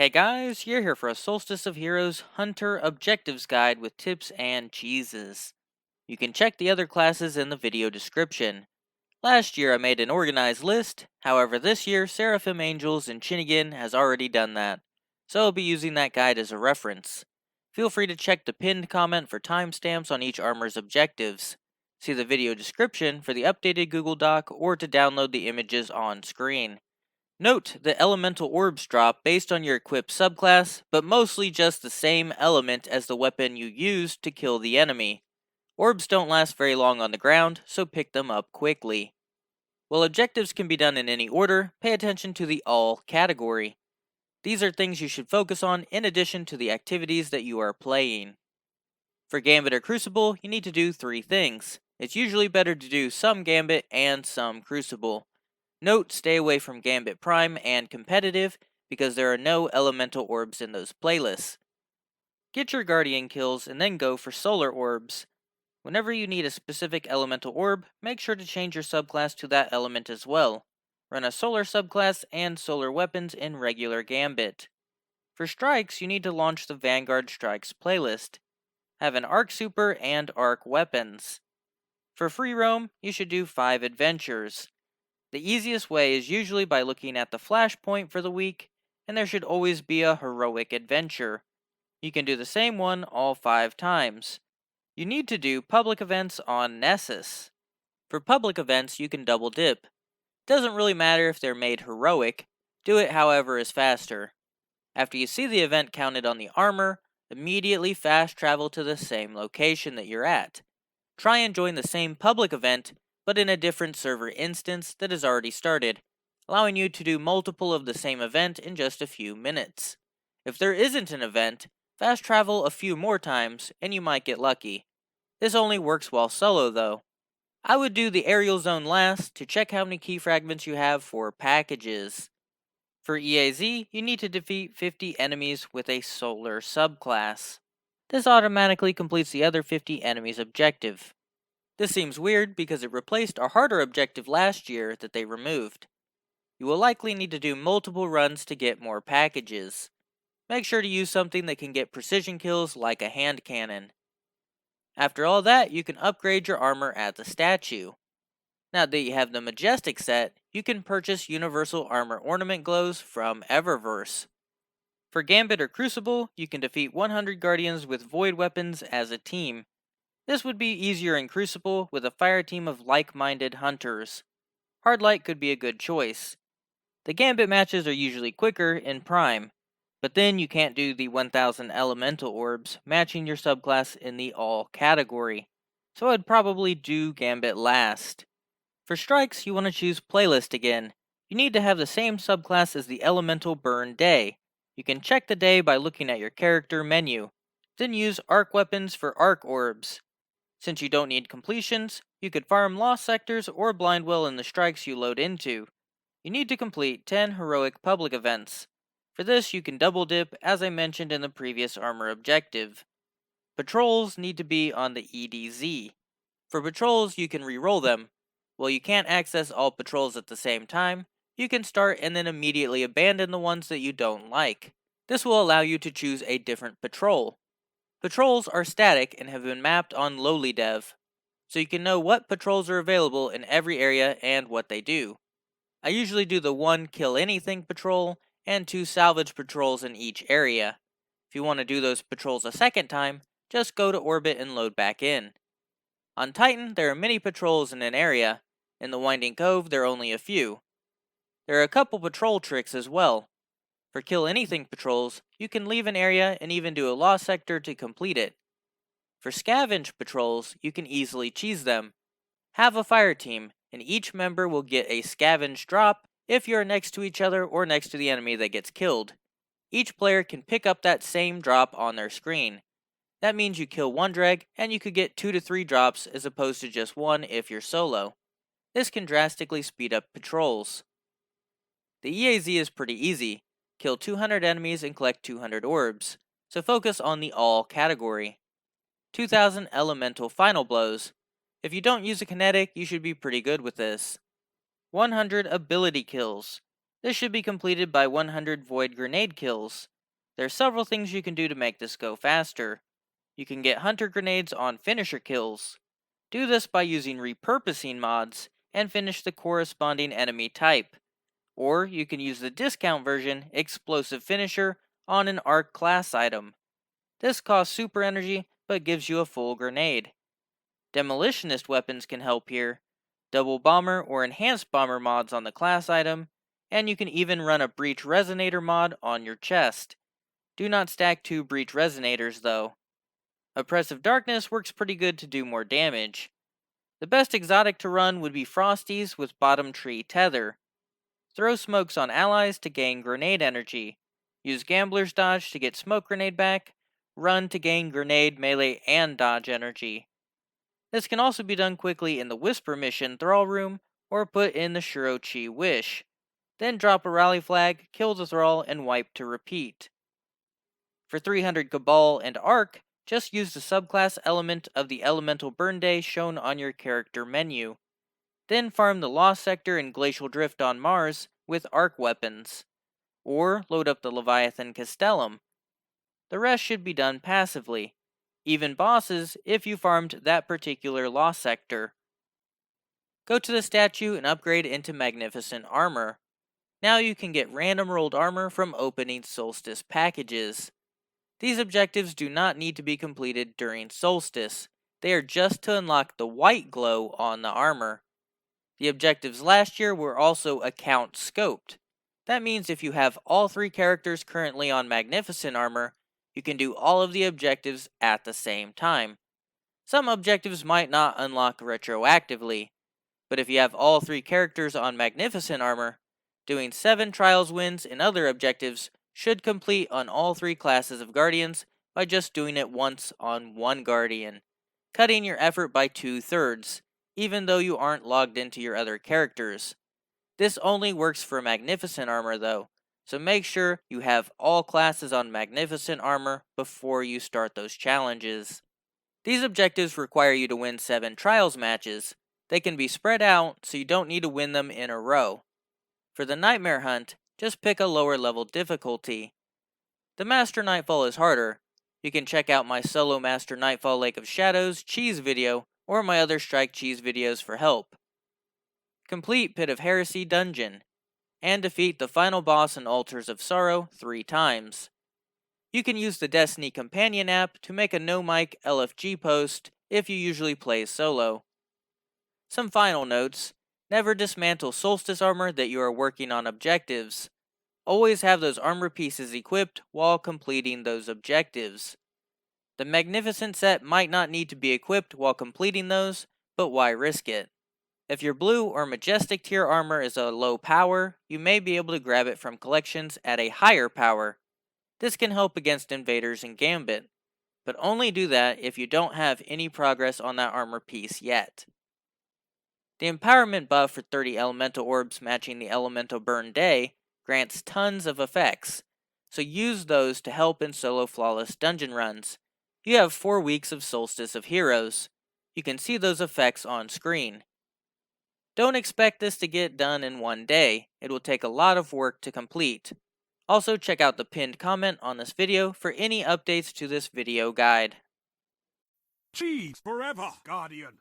Hey guys, you're here for a Solstice of Heroes Hunter Objectives Guide with tips and cheeses. You can check the other classes in the video description. Last year I made an organized list, however this year Seraphim Angels and Chinigan has already done that, so I'll be using that guide as a reference. Feel free to check the pinned comment for timestamps on each armor's objectives. See the video description for the updated Google Doc or to download the images on screen. Note the elemental orbs drop based on your equipped subclass, but mostly just the same element as the weapon you used to kill the enemy. Orbs don't last very long on the ground, so pick them up quickly. While objectives can be done in any order, pay attention to the all category. These are things you should focus on in addition to the activities that you are playing. For Gambit or Crucible, you need to do 3 things. It's usually better to do some Gambit and some Crucible. Note, stay away from Gambit Prime and Competitive because there are no elemental orbs in those playlists. Get your Guardian kills and then go for Solar Orbs. Whenever you need a specific elemental orb, make sure to change your subclass to that element as well. Run a Solar subclass and Solar weapons in regular Gambit. For strikes, you need to launch the Vanguard Strikes playlist. Have an Arc Super and Arc weapons. For free roam, you should do 5 adventures. The easiest way is usually by looking at the flashpoint for the week, and there should always be a heroic adventure. You can do the same one all 5 times. You need to do public events on Nessus. For public events, you can double dip. Doesn't really matter if they're made heroic, do it however is faster. After you see the event counted on the armor, immediately fast travel to the same location that you're at. Try and join the same public event, but in a different server instance that is already started, allowing you to do multiple of the same event in just a few minutes. If there isn't an event, fast travel a few more times and you might get lucky. This only works while solo though. I would do the aerial zone last to check how many key fragments you have for packages. For EAZ, you need to defeat 50 enemies with a solar subclass. This automatically completes the other 50 enemies objective. This seems weird because it replaced a harder objective last year that they removed. You will likely need to do multiple runs to get more packages. Make sure to use something that can get precision kills like a hand cannon. After all that, you can upgrade your armor at the statue. Now that you have the Majestic set, you can purchase Universal Armor Ornament Glows from Eververse. For Gambit or Crucible, you can defeat 100 Guardians with Void weapons as a team. This would be easier in Crucible with a fire team of like-minded hunters. Hardlight could be a good choice. The Gambit matches are usually quicker in Prime, but then you can't do the 1000 elemental orbs matching your subclass in the all category, so I'd probably do Gambit last. For strikes, you want to choose playlist again. You need to have the same subclass as the elemental burn day. You can check the day by looking at your character menu, then use arc weapons for arc orbs. Since you don't need completions, you could farm lost sectors or blind well in the strikes you load into. You need to complete 10 heroic public events. For this, you can double dip as I mentioned in the previous armor objective. Patrols need to be on the EDZ. For patrols, you can reroll them. While you can't access all patrols at the same time, you can start and then immediately abandon the ones that you don't like. This will allow you to choose a different patrol. Patrols are static and have been mapped on lowly dev, so you can know what patrols are available in every area and what they do. I usually do the 1 kill anything patrol and 2 salvage patrols in each area. If you want to do those patrols a second time, just go to orbit and load back in. On Titan, there are many patrols in an area. In the Winding Cove, there are only a few. There are a couple patrol tricks as well. For kill anything patrols, you can leave an area and even do a lost sector to complete it. For scavenge patrols, you can easily cheese them. Have a fire team, and each member will get a scavenge drop if you're next to each other or next to the enemy that gets killed. Each player can pick up that same drop on their screen. That means you kill 1 dreg and you could get 2 to 3 drops as opposed to just 1 if you're solo. This can drastically speed up patrols. The EAZ is pretty easy. Kill 200 enemies and collect 200 orbs, so focus on the all category. 2000 elemental final blows. If you don't use a kinetic, you should be pretty good with this. 100 ability kills. This should be completed by 100 void grenade kills. There are several things you can do to make this go faster. You can get hunter grenades on finisher kills. Do this by using repurposing mods and finish the corresponding enemy type. Or you can use the discount version explosive finisher on an arc class item. This costs super energy but gives you a full grenade. Demolitionist weapons can help here. Double bomber or enhanced bomber mods on the class item, and you can even run a breach resonator mod on your chest. Do not stack 2 breach resonators though. Oppressive darkness works pretty good to do more damage. The best exotic to run would be Frosties with bottom tree tether. Throw smokes on allies to gain grenade energy. Use Gambler's Dodge to get smoke grenade back. Run to gain grenade, melee, and dodge energy. This can also be done quickly in the Whisper mission Thrall Room or put in the Shuro Chi Wish. Then drop a rally flag, kill the Thrall, and wipe to repeat. For 300 Cabal and Arc, just use the subclass element of the Elemental Burn Day shown on your character menu. Then farm the Lost Sector and Glacial Drift on Mars with Arc weapons. Or load up the Leviathan Castellum. The rest should be done passively. Even bosses if you farmed that particular Lost Sector. Go to the statue and upgrade into Magnificent Armor. Now you can get random rolled armor from opening Solstice packages. These objectives do not need to be completed during Solstice. They are just to unlock the white glow on the armor. The objectives last year were also account scoped. That means if you have all 3 characters currently on Magnificent Armor, you can do all of the objectives at the same time. Some objectives might not unlock retroactively, but if you have all 3 characters on Magnificent Armor, doing 7 Trials wins and other objectives should complete on all 3 classes of Guardians by just doing it once on one Guardian, cutting your effort by 2/3, even though you aren't logged into your other characters. This only works for Magnificent Armor though, so make sure you have all classes on Magnificent Armor before you start those challenges. These objectives require you to win 7 Trials matches. They can be spread out, so you don't need to win them in a row. For the Nightmare Hunt, just pick a lower level difficulty. The Master Nightfall is harder. You can check out my solo Master Nightfall Lake of Shadows cheese video or my other Strike Cheese videos for help. Complete Pit of Heresy dungeon, and defeat the final boss in Altars of Sorrow 3 times. You can use the Destiny Companion app to make a no-mic LFG post if you usually play solo. Some final notes: never dismantle Solstice armor that you are working on objectives. Always have those armor pieces equipped while completing those objectives. The Magnificent set might not need to be equipped while completing those, but why risk it? If your blue or Majestic tier armor is a low power, you may be able to grab it from collections at a higher power. This can help against invaders and Gambit, but only do that if you don't have any progress on that armor piece yet. The empowerment buff for 30 elemental orbs matching the elemental burn day grants tons of effects, so use those to help in solo flawless dungeon runs. You have 4 weeks of Solstice of Heroes. You can see those effects on screen. Don't expect this to get done in one day. It will take a lot of work to complete. Also check out the pinned comment on this video for any updates to this video guide. Cheese forever, Guardian!